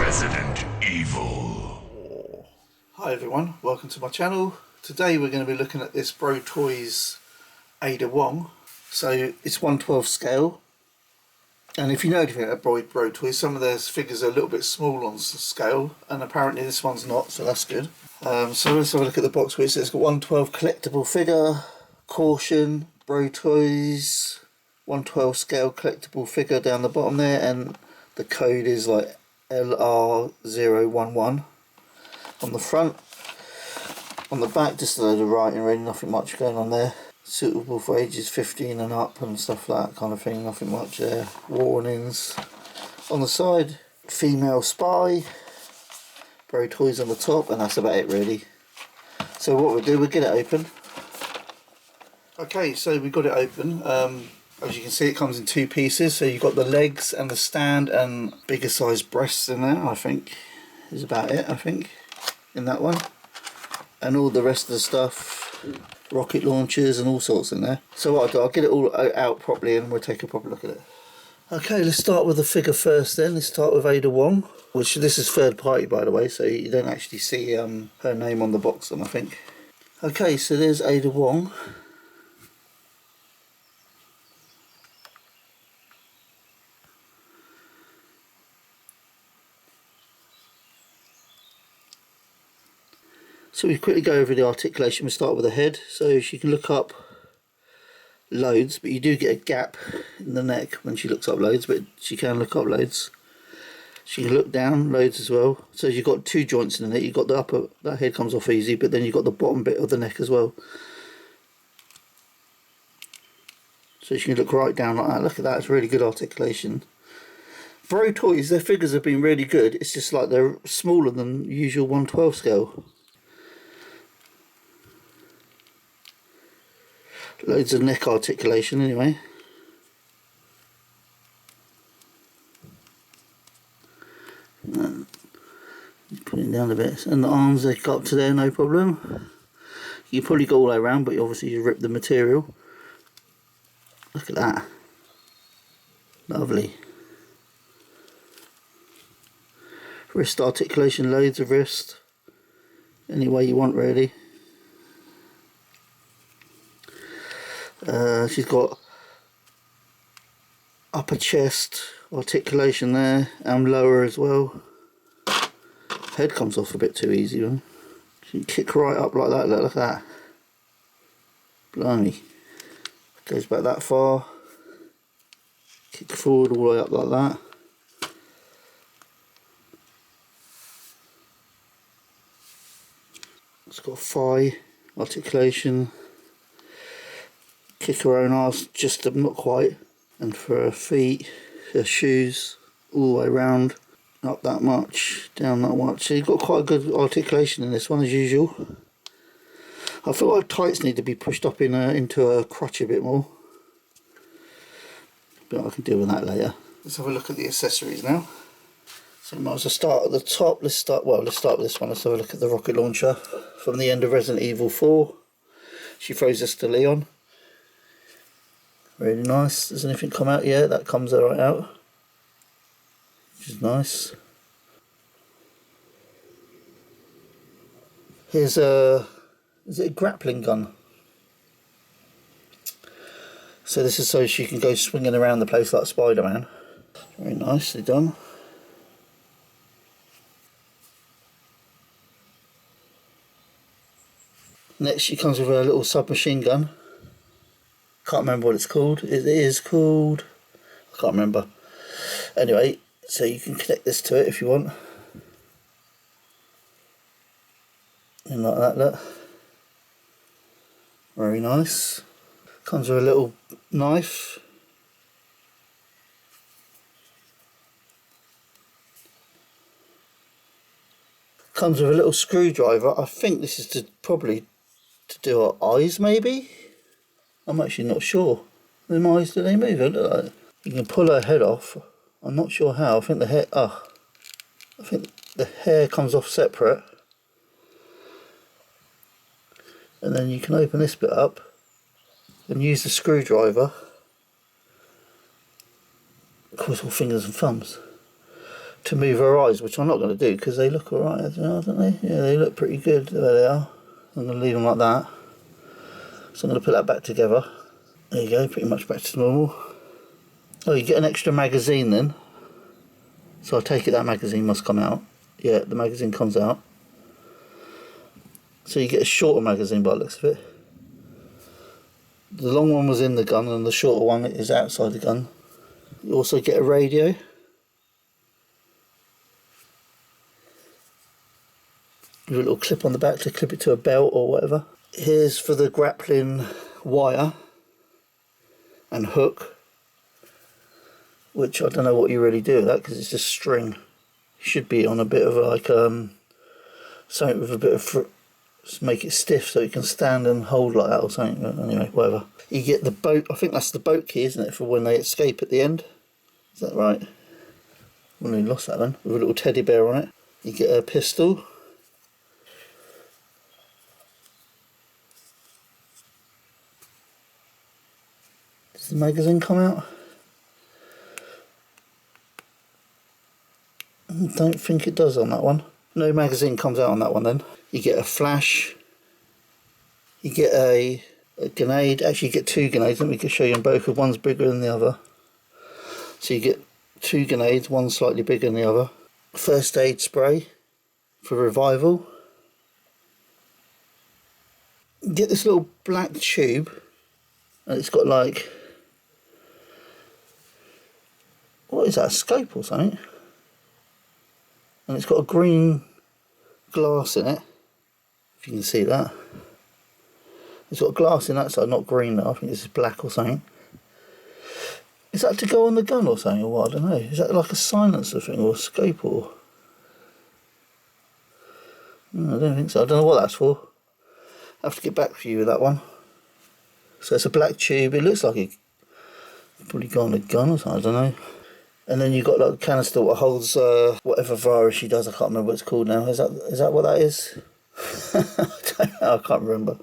Resident Evil. Hi everyone, welcome to my channel. Today we're going to be looking at this BroToys Ada Wong. So it's 1/12 scale, and if you know anything about BroToys, some of their figures are a little bit small on scale, and apparently this one's not, so that's good. So let's have a look at the box where it says 1/12 collectible figure, caution, BroToys, 1/12 scale collectible figure down the bottom there, and the code is like LR011 on the front. On the back, just a load of writing, really nothing much going on there. Suitable for ages 15 and up and stuff like that kind of thing, nothing much there. Warnings. On the side, female spy, BroToys on the top, and that's about it really. So what we'll do, we'll get it open. Okay, so we got it open. As you can see, it comes in two pieces. So you've got the legs and the stand and bigger size breasts in there, I think. Is about it, I think, in that one. And all the rest of the stuff, rocket launchers and all sorts in there. So what I'll do, I'll get it all out properly and we'll take a proper look at it. Okay, let's start with the figure first then. Let's start with Ada Wong, which this is third party by the way, so you don't actually see her name on the box then, I think. Okay, so there's Ada Wong. So we quickly go over the articulation. We start with the head. So she can look up loads, but you do get a gap in the neck when she looks up loads, but she can look up loads. She can look down loads as well. So you've got two joints in the neck. You've got the upper, that head comes off easy, but then you've got the bottom bit of the neck as well. So she can look right down like that. Look at that, it's really good articulation. BroToys, their figures have been really good. It's just like they're smaller than usual 1/12 scale. Loads of neck articulation anyway. Put it down a bit. And the arms, they got up to there, no problem. You probably go all the way around, but obviously you rip the material. Look at that. Lovely. Wrist articulation, loads of wrist. Any way you want really. She's got upper chest articulation there and lower as well. Head comes off a bit too easy, man. She can kick right up like that. Look at that. Blimey. Goes back that far. Kick forward all the way up like that. It's got thigh articulation. Kick her own arse, just not quite. And for her feet, her shoes, all the way around, up that much, down that much. So you've got quite a good articulation in this one as usual. I feel like tights need to be pushed up into her crotch a bit more, but I can deal with that later. Let's have a look at the accessories now. So we might as well start at the top. Let's start with this one. Let's have a look at the rocket launcher from the end of Resident Evil 4. She throws this to Leon. Really nice. Does anything come out? Yeah, that comes right out, which is nice. Here's is it a grappling gun? So this is so she can go swinging around the place like Spider-Man. Very nicely done. Next she comes with her little submachine gun. Can't remember what it's called. It is called, I can't remember. Anyway, so you can connect this to it if you want. And like that, look. Very nice. Comes with a little knife. Comes with a little screwdriver. I think this is probably to do her eyes maybe? I'm actually not sure. Them eyes, do they move? Look like you can pull her head off. I'm not sure how. I think the hair. I think the hair comes off separate, and then you can open this bit up and use the screwdriver. Of course, all fingers and thumbs to move her eyes, which I'm not going to do because they look alright, don't they? Yeah, they look pretty good. There they are. I'm going to leave them like that. So I'm going to put that back together. There you go, pretty much back to normal. Oh, you get an extra magazine then. So I take it that magazine must come out. Yeah, the magazine comes out. So you get a shorter magazine by the looks of it. The long one was in the gun and the shorter one is outside the gun. You also get a radio. With a little clip on the back to clip it to a belt or whatever. Here's for the grappling wire and hook, which I don't know what you really do with that because it's just string. Should be on a bit of like something with a bit of just make it stiff so you can stand and hold like that or something. But anyway, whatever. You get the boat. I think that's the boat key, isn't it, for when they escape at the end? Is that right? I nearly lost that then. With a little teddy bear on it. You get a pistol. Does the magazine come out? I don't think it does on that one. No magazine comes out on that one then. You get a flash. You get a grenade. Actually you get two grenades. Let me show you them both. One's bigger than the other. So you get two grenades, one slightly bigger than the other. First aid spray for revival. You get this little black tube and it's got like, what is that, a scope or something? And it's got a green glass in it, if you can see that. It's got glass in that side, not green though, I think this is black or something. Is that to go on the gun or something or what? I don't know. Is that like a silencer thing or a scope or? No, I don't think so. I don't know what that's for. I have to get back to you with that one. So it's a black tube. It looks like it probably go on a gun or something, I don't know. And then you've got like a canister that holds whatever virus she does. I can't remember what it's called now. Is that what that is? I don't know, I can't remember.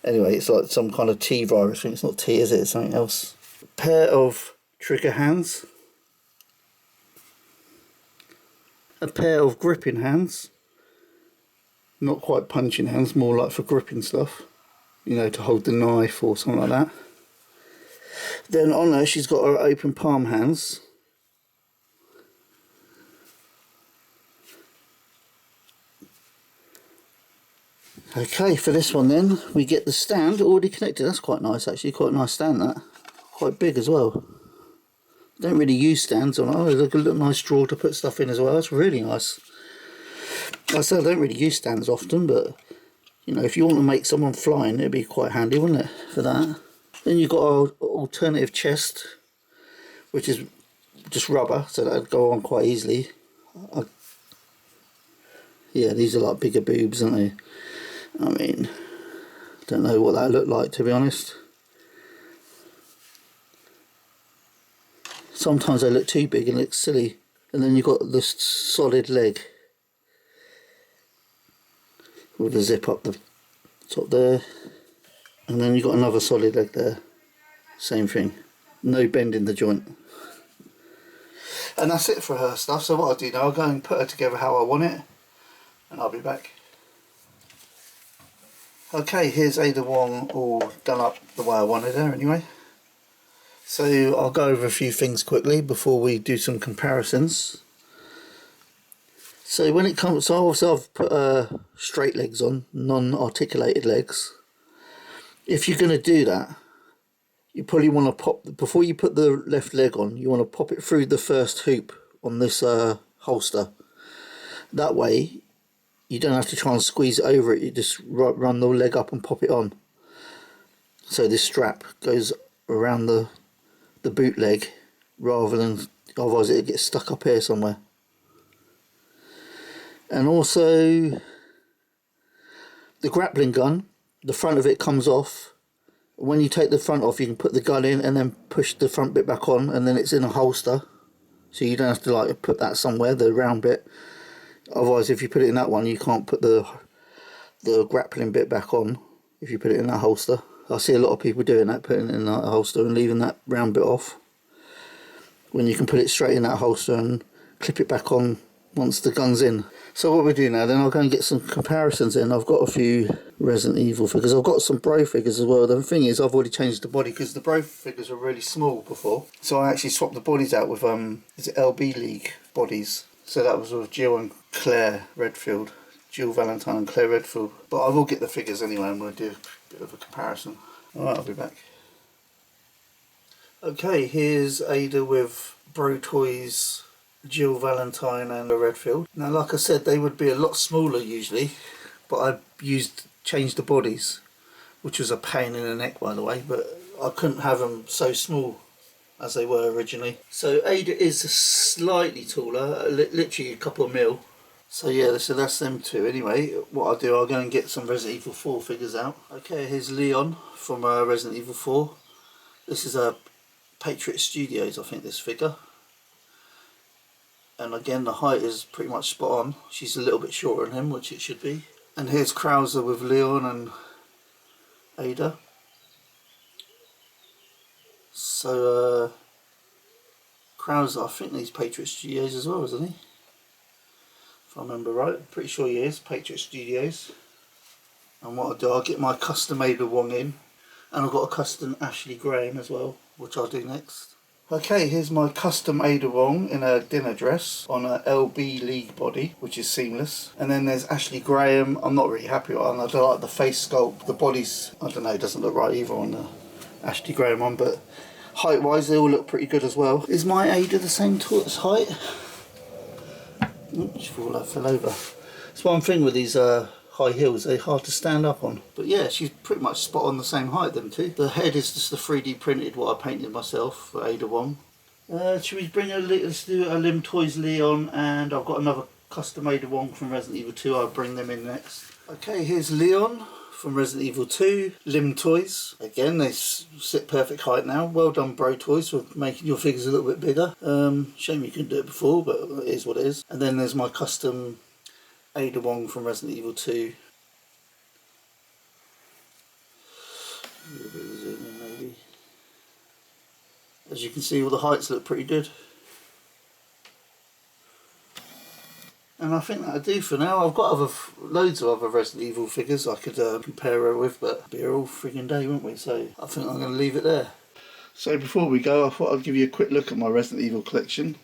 Anyway, it's like some kind of T virus. I think it's not T, is it? It's something else. A pair of trigger hands. A pair of gripping hands. Not quite punching hands, more like for gripping stuff. You know, to hold the knife or something like that. Then on her, she's got her open palm hands. Okay, for this one then, we get the stand already connected. That's quite nice actually, quite a nice stand that. Quite big as well. Don't really use stands on it. Oh, there's a little nice drawer to put stuff in as well. That's really nice. Like I said, I don't really use stands often, but you know, if you want to make someone flying, it'd be quite handy, wouldn't it, for that? Then you've got an alternative chest, which is just rubber, so that'd go on quite easily. Yeah, these are like bigger boobs, aren't they? I mean, don't know what that looked like, to be honest. Sometimes they look too big and look silly. And then you've got this solid leg with a zip up the top there. And then you've got another solid leg there. Same thing. No bend in the joint. And that's it for her stuff. So what I'll do now, I'll go and put her together how I want it. And I'll be back. Okay, here's Ada Wong all done up the way I wanted her anyway. So I'll go over a few things quickly before we do some comparisons. So when it comes, so obviously I've put straight legs on, non-articulated legs. If you're going to do that, you probably want to pop, before you put the left leg on, you want to pop it through the first hoop on this holster. That way you don't have to try and squeeze it over it, you just run the leg up and pop it on. So this strap goes around the boot leg rather than, otherwise it gets stuck up here somewhere. And also the grappling gun, the front of it comes off. When you take the front off, you can put the gun in and then push the front bit back on, and then it's in a holster, so you don't have to like put that somewhere, the round bit. Otherwise, if you put it in that one, you can't put the grappling bit back on if you put it in that holster. I see a lot of people doing that, putting it in that holster and leaving that round bit off, when you can put it straight in that holster and clip it back on once the gun's in. So what we do now then, I'll go and get some comparisons in. I've got a few Resident Evil figures. I've got some Bro figures as well. The thing is, I've already changed the body because the Bro figures were really small before. So I actually swapped the bodies out with is it LB League bodies. So that was with Jill and Claire Redfield. Jill Valentine and Claire Redfield. But I will get the figures anyway, and we'll do a bit of a comparison. Alright, I'll be back. Okay, here's Ada with BroToys, Jill Valentine and Redfield. Now like I said, they would be a lot smaller usually, but I changed the bodies, which was a pain in the neck by the way, but I couldn't have them so small as they were originally. So Ada is slightly taller, literally a couple of mil. So yeah, so that's them two. Anyway, what I'll do, I'll go and get some Resident Evil 4 figures out. Okay, here's Leon from Resident Evil 4. This is a Patriot Studios, I think, this figure. And again, the height is pretty much spot on. She's a little bit shorter than him, which it should be. And here's Krauser with Leon and Ada. So, Krauser, I think he's Patriot Studios as well, isn't he? If I remember right, I'm pretty sure he is, Patriot Studios. And what I'll do, I'll get my custom Ada Wong in. And I've got a custom Ashley Graham as well, which I'll do next. Okay, here's my custom Ada Wong in a dinner dress on a LB League body, which is seamless. And then there's Ashley Graham. I'm not really happy with it. I don't like the face sculpt. The body's, I don't know, it doesn't look right either on the Ashley Graham one, but height wise they all look pretty good as well. Is my Ada the same height? Oops, fell over. That's one thing with these high heels, they're hard to stand up on. But yeah, she's pretty much spot on the same height, them two. The head is just the 3D printed, what I painted myself for Ada Wong. Should we bring let's do a Lim Toys Leon, and I've got another custom Ada Wong from Resident Evil 2, I'll bring them in next. Okay, here's Leon from Resident Evil 2, Lim Toys. Again, they sit perfect height now. Well done BroToys for making your figures a little bit bigger. Shame you couldn't do it before, but it is what it is. And then there's my custom Ada Wong from Resident Evil 2. A little bit of zoom in maybe. As you can see, all the heights look pretty good. And I think that'll do for now. I've got loads of other Resident Evil figures I could compare her with, but it'll be here all friggin' day, won't we? So I think I'm going to leave it there. So before we go, I thought I'd give you a quick look at my Resident Evil collection.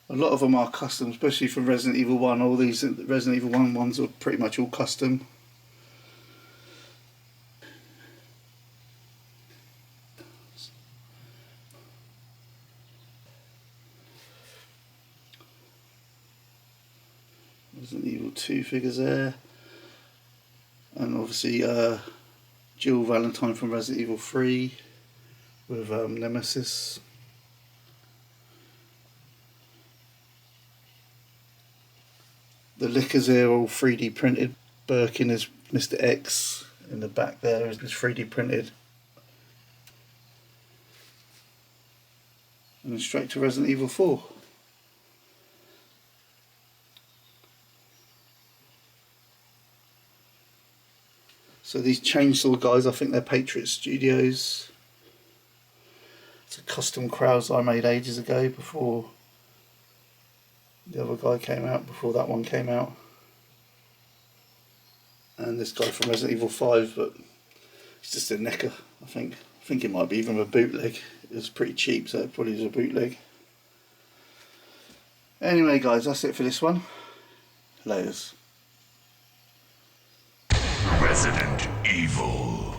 A lot of them are custom, especially from Resident Evil 1. All these Resident Evil 1 ones are pretty much all custom. Resident Evil 2 figures there. And obviously Jill Valentine from Resident Evil 3 with Nemesis. The Lickers here are all 3D printed. Birkin is Mr. X in the back there is 3D printed. And then straight to Resident Evil 4. So these chainsaw guys, I think they're Patriot Studios. It's a custom Krauser I made ages ago before the other guy came out, before that one came out. And this guy from Resident Evil 5, but it's just a necker, I think. I think it might be even a bootleg. It was pretty cheap, so it probably was a bootleg. Anyway guys, that's it for this one. Laters. Resident Evil.